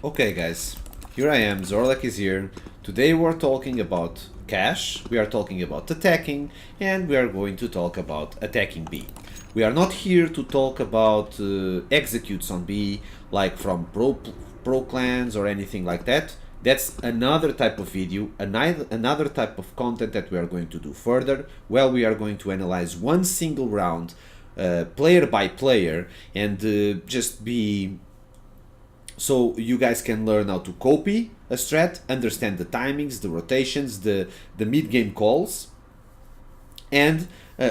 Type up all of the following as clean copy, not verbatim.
Okay guys, here I am, zorlaKOKA is here. Today we're talking about cache, we are talking about attacking, and we are going to talk about attacking B. We are not here to talk about executes on B, like from pro clans or anything like that. That's another type of video, another type of content that we are going to do further, where we are going to analyze one single round, player by player, and just be so you guys can learn how to copy a strat, understand the timings, the rotations, the mid-game calls, and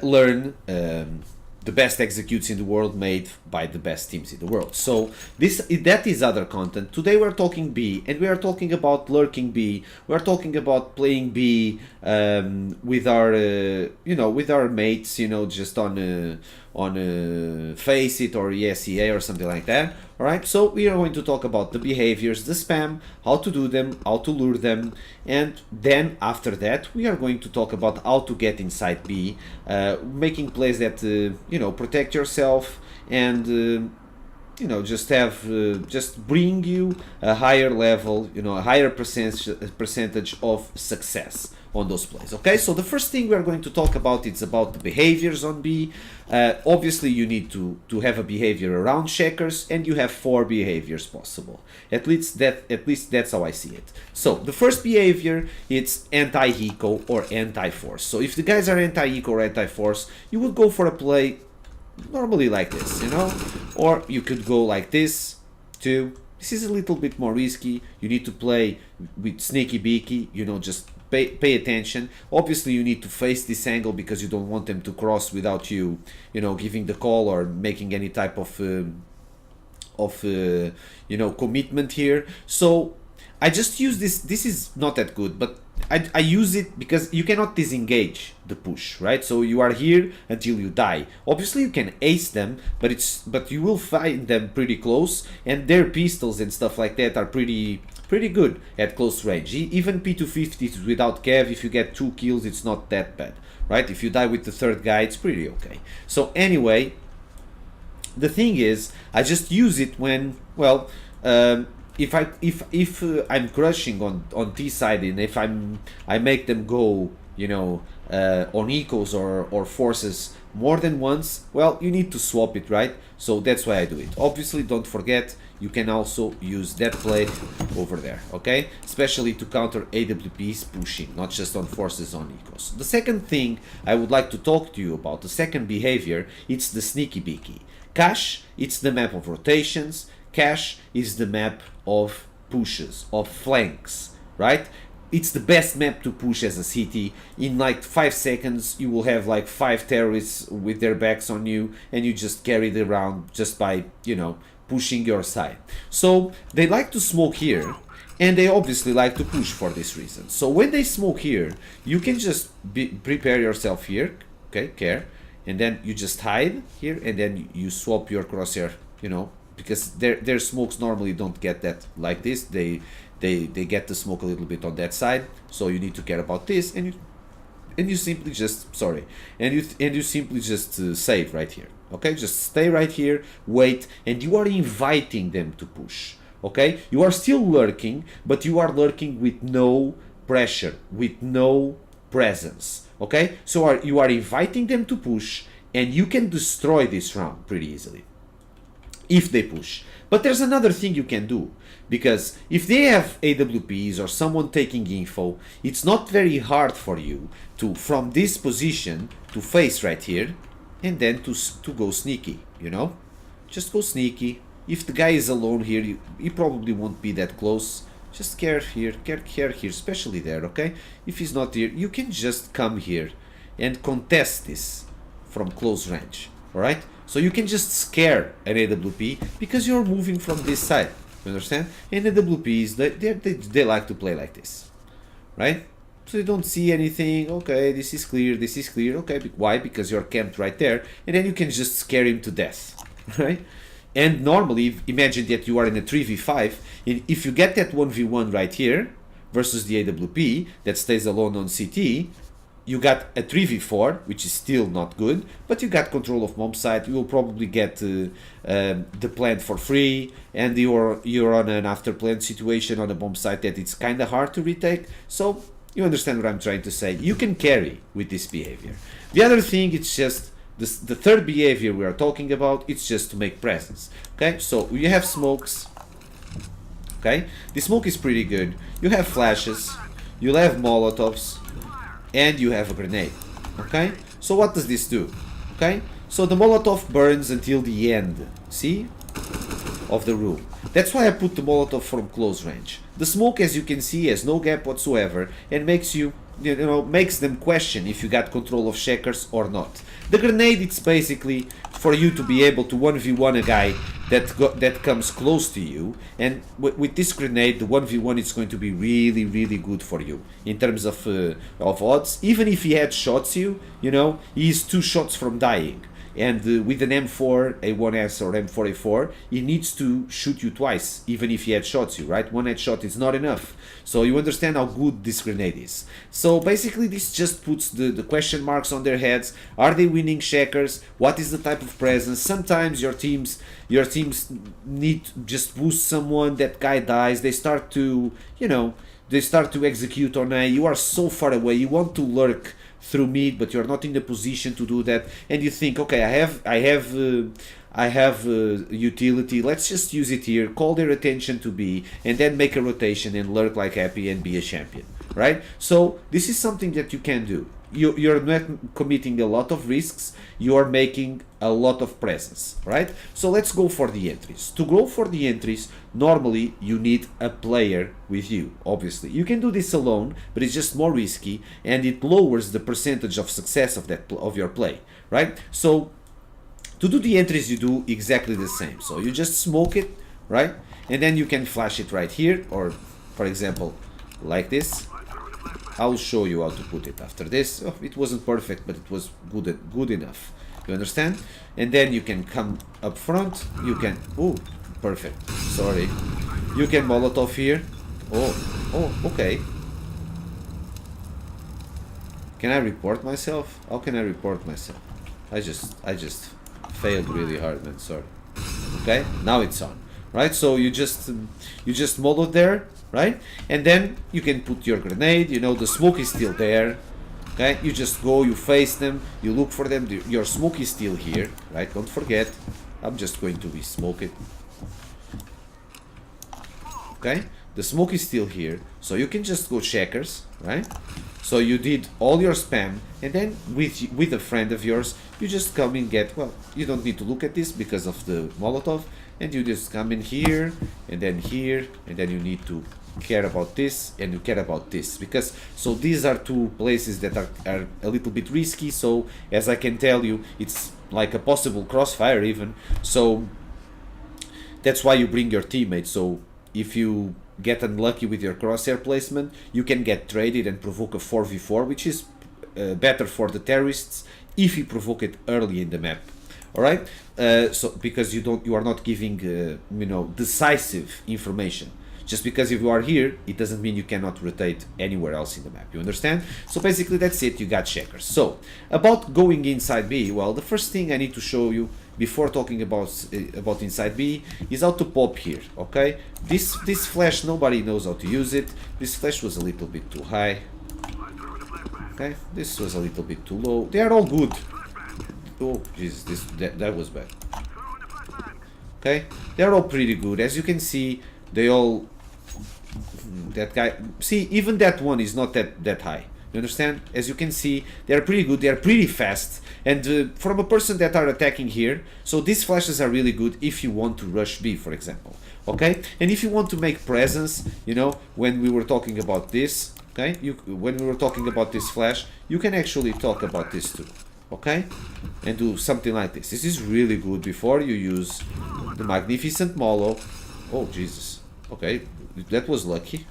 learn the best executes in the world made by the best teams in the world. So that is other content. Today we're talking B, and we are talking about lurking B. We're talking about playing B with our with our mates, just on Face It or ESEA or something like that. All right, so we are going to talk about the behaviors, the spam, how to do them, how to lure them, and then after that we are going to talk about how to get inside B, making plays that protect yourself and just bring you a higher level, a higher percentage of success on those plays. Okay, so the first thing we are going to talk about is about the behaviors on B. Obviously you need to have a behavior around checkers, and you have 4 behaviors possible. At least that's how I see it. So the first behavior, it's anti-eco or anti-force. So if the guys are anti-eco or anti-force, you would go for a play normally like this, or you could go like this too. This is a little bit more risky. You need to play with sneaky beaky, just pay attention. Obviously you need to face this angle because you don't want them to cross without you giving the call or making any type of commitment here. So I just use this is not that good, but I use it because you cannot disengage the push, right? So you are here until you die. Obviously you can ace them, but you will find them pretty close, and their pistols and stuff like that are pretty good at close range. Even P250s without Kev, if you get 2 kills, it's not that bad, right? If you die with the third guy, it's pretty okay. So anyway, the thing is, I just use it when, well, if I'm crushing on T side, and if I make them go on ecos or forces more than once, well, you need to swap it, right? So that's why I do it. Obviously don't forget, you can also use that play over there, okay? Especially to counter AWPs pushing, not just on forces on ecos. The second thing I would like to talk to you about, the second behavior, it's the sneaky beaky. Cache, it's the map of rotations. Cache is the map of pushes, of flanks, right? It's the best map to push as a city. In like 5 seconds you will have like 5 terrorists with their backs on you, and you just carry it around just by pushing your side. So they like to smoke here, and they obviously like to push for this reason. So when they smoke here, you can just prepare yourself here, okay, care, and then you just hide here, and then you swap your crosshair, because their smokes normally don't get that like this. They get the smoke a little bit on that side, so you need to care about this, and you simply just simply just save right here. Okay, just stay right here, wait, and you are inviting them to push. Okay, you are still lurking, but you are lurking with no pressure, with no presence. Okay, so you are inviting them to push, and you can destroy this round pretty easily if they push. But there's another thing you can do, because if they have AWPs or someone taking info, it's not very hard for you to, from this position, to face right here, and then to go sneaky, just go sneaky. If the guy is alone here, he probably won't be that close. Just care here, especially there, okay? If he's not here, you can just come here and contest this from close range, alright? So you can just scare an AWP because you're moving from this side, you understand? And AWPs, they like to play like this, right? So you don't see anything, okay, this is clear, okay, why? Because you're camped right there, and then you can just scare him to death, right? And normally, imagine that you are in a 3v5, and if you get that 1v1 right here, versus the AWP that stays alone on CT, you got a 3v4, which is still not good, but you got control of bomb site. You will probably get the plant for free, and you're on an after plant situation on a bomb site that it's kind of hard to retake. So you understand what I'm trying to say. You can carry with this behavior. The other thing, it's just this, the third behavior we are talking about. It's just to make presence. Okay, so you have smokes. Okay, the smoke is pretty good. You have flashes. You have molotovs. And you have a grenade. Okay, so what does this do? Okay, so the molotov burns until the end, see, of the room. That's why I put the molotov from close range. The smoke, as you can see, has no gap whatsoever and makes makes them question if you got control of checkers or not. The grenade, it's basically for you to be able to 1v1 a guy that comes close to you, and with this grenade, the 1v1 is going to be really, really good for you in terms of odds. Even if he headshots you, he's 2 shots from dying. And with an M4, A1S or M4A4, he needs to shoot you twice, even if he headshots you, right? 1 headshot is not enough. So you understand how good this grenade is. So basically this just puts the question marks on their heads. Are they winning checkers? What is the type of presence? Sometimes your teams need to just boost someone, that guy dies, they start to, they start to execute on A. You are so far away, you want to lurk through mid, but you're not in the position to do that, and you think, okay, I have utility, let's just use it here, call their attention to B, and then make a rotation and lurk like happy and be a champion, right? So this is something that you can do. You're not committing a lot of risks, you are making a lot of presence, right? So let's go for the entries. To go for the entries, normally you need a player with you, obviously. You can do this alone, but it's just more risky and it lowers the percentage of success of your play, right? So to do the entries, you do exactly the same. So you just smoke it, right? And then you can flash it right here, or for example, like this. I'll show you how to put it after this. Oh, it wasn't perfect, but it was good enough. You understand? And then you can come up front. You can... Oh, perfect. Sorry. You can Molotov here. Oh, okay. Can I report myself? How can I report myself? I just failed really hard, man. Sorry. Okay, now it's on. Right? So you just Molotov there. Right? And then you can put your grenade, the smoke is still there. Okay? You just go, you face them, you look for them, your smoke is still here, right? Don't forget. I'm just going to smoke it. Okay? The smoke is still here, so you can just go checkers, right? So you did all your spam, and then with a friend of yours, you just come and get, well, you don't need to look at this because of the Molotov, and you just come in here, and then you need to care about this, and you care about this, because, so these are 2 places that are a little bit risky, so as I can tell you, it's like a possible crossfire even, so that's why you bring your teammates. So if you get unlucky with your crosshair placement, you can get traded and provoke a 4v4, which is better for the terrorists if you provoke it early in the map. All right, so because you are not giving decisive information. Just because if you are here, it doesn't mean you cannot rotate anywhere else in the map. You understand? So basically that's it. You got checkers. So about going inside B, well, the first thing I need to show you before talking about inside B is how to pop here. Okay, this flash, nobody knows how to use it. This flash was a little bit too high. Okay, this was a little bit too low. They are all good. Oh Jesus, that was bad. Okay, they're all pretty good. As you can see, they all, that guy, see, even that one is not that high. You understand? As you can see, they're pretty good, they're pretty fast, and from a person that are attacking here, so these flashes are really good if you want to rush B, for example. Okay, and if you want to make presence, when we were talking about this, okay, when we were talking about this flash, you can actually talk about this too. Okay, and do something like this. This is really good before you use the magnificent Molo. Oh Jesus, okay, that was lucky.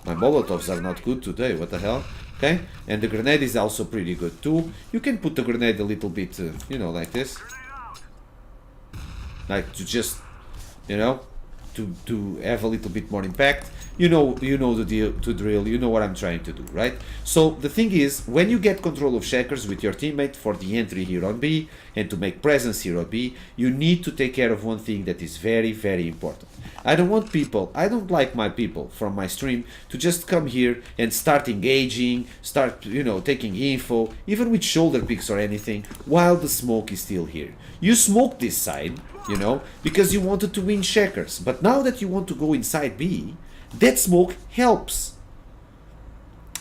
My Molotovs are not good today, what the hell. Okay, and the grenade is also pretty good too. You can put the grenade a little bit, like this, like to just, to have a little bit more impact. You know the deal, to drill. You know what I'm trying to do, right? So the thing is, when you get control of checkers with your teammate for the entry here on B and to make presence here on B, you need to take care of one thing that is very, very important. I don't like my people from my stream to just come here and start engaging, start, taking info, even with shoulder picks or anything, while the smoke is still here. You smoke this side, because you wanted to win checkers. But now that you want to go inside B, that smoke helps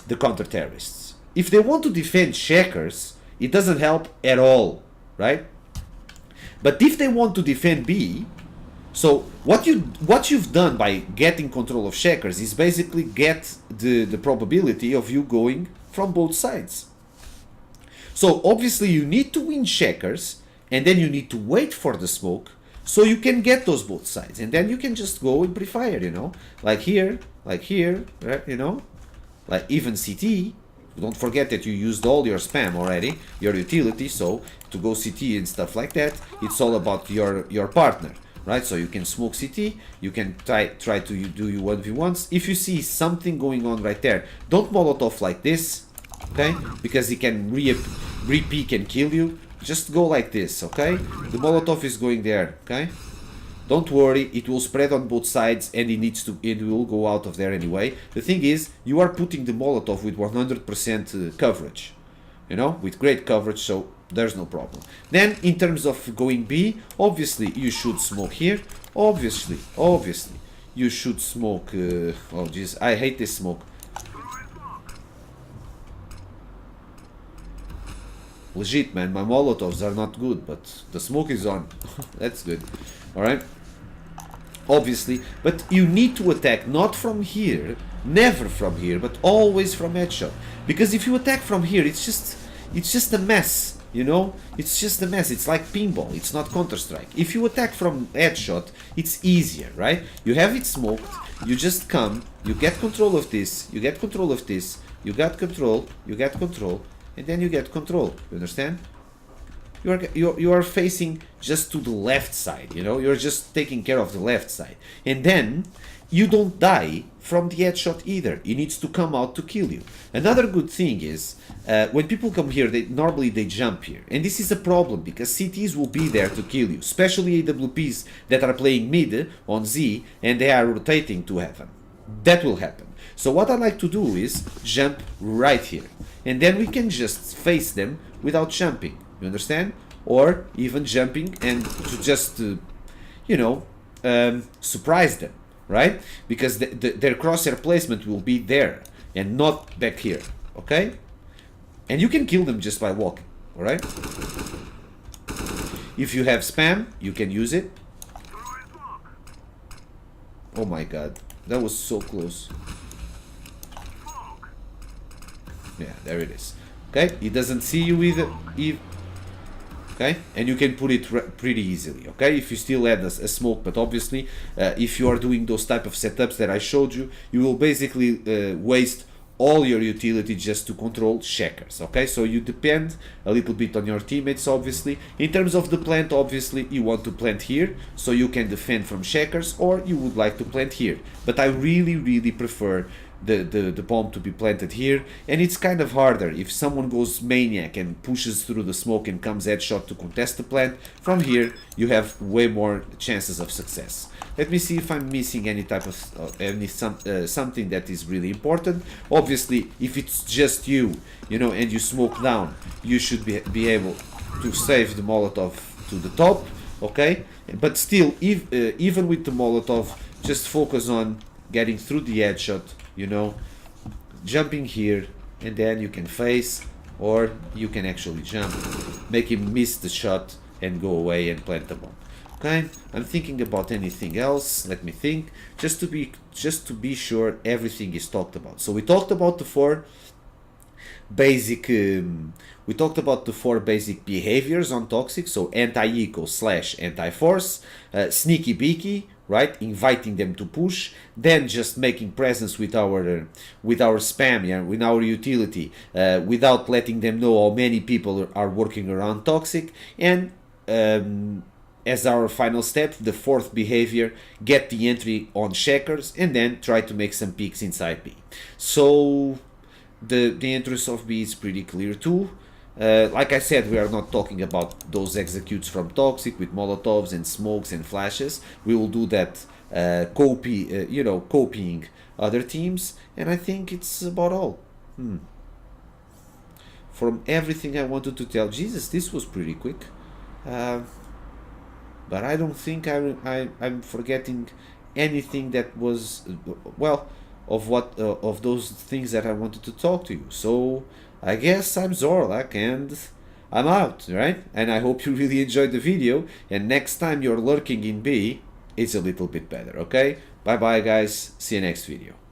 the counter-terrorists. If they want to defend checkers, it doesn't help at all, right? But if they want to defend B, so what you've done by getting control of checkers is basically get the probability of you going from both sides. So obviously you need to win checkers, and then you need to wait for the smoke so you can get those both sides, and then you can just go and pre-fire, like here, right, like even CT. Don't forget that you used all your spam already, your utility, so to go CT and stuff like that, it's all about your partner, right? So you can smoke CT, you can try to do you 1v1s. If you see something going on right there, don't Molotov like this, okay? Because he can re-peek and kill you. Just go like this, okay? The Molotov is going there, okay? Don't worry, it will spread on both sides, and it will go out of there anyway. The thing is, you are putting the Molotov with 100% coverage, with great coverage, so there's no problem. Then, in terms of going B, obviously, you should smoke here. Obviously, you should smoke... oh, jeez, I hate this smoke. Legit, man, my Molotovs are not good, but the smoke is on. That's good. Alright? Obviously, but you need to attack not from here, never from here, but always from headshot. Because if you attack from here, it's just a mess, It's just a mess. It's like pinball. It's not Counter-Strike. If you attack from headshot, it's easier, right? You have it smoked, you just come, you get control of this, you get control of this, you get control, and then you get control. You understand? You are facing just to the left side, You're just taking care of the left side. And then you don't die from the headshot either. He needs to come out to kill you. Another good thing is, when people come here, normally they jump here. And this is a problem, because CTs will be there to kill you, especially AWPs that are playing mid on Z and they are rotating to heaven. That will happen. So what I like to do is jump right here. And then we can just face them without jumping. You understand? Or even jumping and to just, surprise them, right? Because their crosshair placement will be there and not back here, okay? And you can kill them just by walking, alright? If you have spam, you can use it. Oh my god, that was so close. Yeah, there it is. Okay, he doesn't see you either. Okay, and you can put it pretty easily. Okay, if you still add a smoke, but obviously, if you are doing those type of setups that I showed you, you will basically waste all your utility just to control checkers. Okay, so you depend a little bit on your teammates. Obviously, in terms of the plant, obviously you want to plant here so you can defend from checkers, or you would like to plant here. But I really prefer the bomb to be planted here, and it's kind of harder if someone goes maniac and pushes through the smoke and comes headshot to contest the plant. From here you have way more chances of success. Let me see if I'm missing any type of something that is really important. Obviously, if it's just you, and you smoke down, you should be able to save the Molotov to the top, okay? But still, even with the Molotov, just focus on getting through the headshot, jumping here, and then you can face, or you can actually jump, make him miss the shot and go away and plant the bomb. Okay, I'm thinking about anything else. Let me think, just to be sure everything is talked about. So we talked about the four basic behaviors on toxic. So anti-eco / anti-force, sneaky beaky, right, inviting them to push, then just making presence with our spam, yeah, with our utility, without letting them know how many people are working around toxic, and as our final step, the fourth behavior, get the entry on checkers and then try to make some peeks inside B. So the entrance of B is pretty clear too. Like I said, we are not talking about those executes from Toxic with Molotovs and smokes and flashes. We will do that copying other teams, and I think it's about all. From everything I wanted to tell, Jesus, this was pretty quick. But I don't think I'm forgetting anything that was, well, of those things that I wanted to talk to you. So I guess I'm zorlaKOKA and I'm out, right? And I hope you really enjoyed the video, and next time you're lurking in B, it's a little bit better, okay? Bye bye guys, see you next video.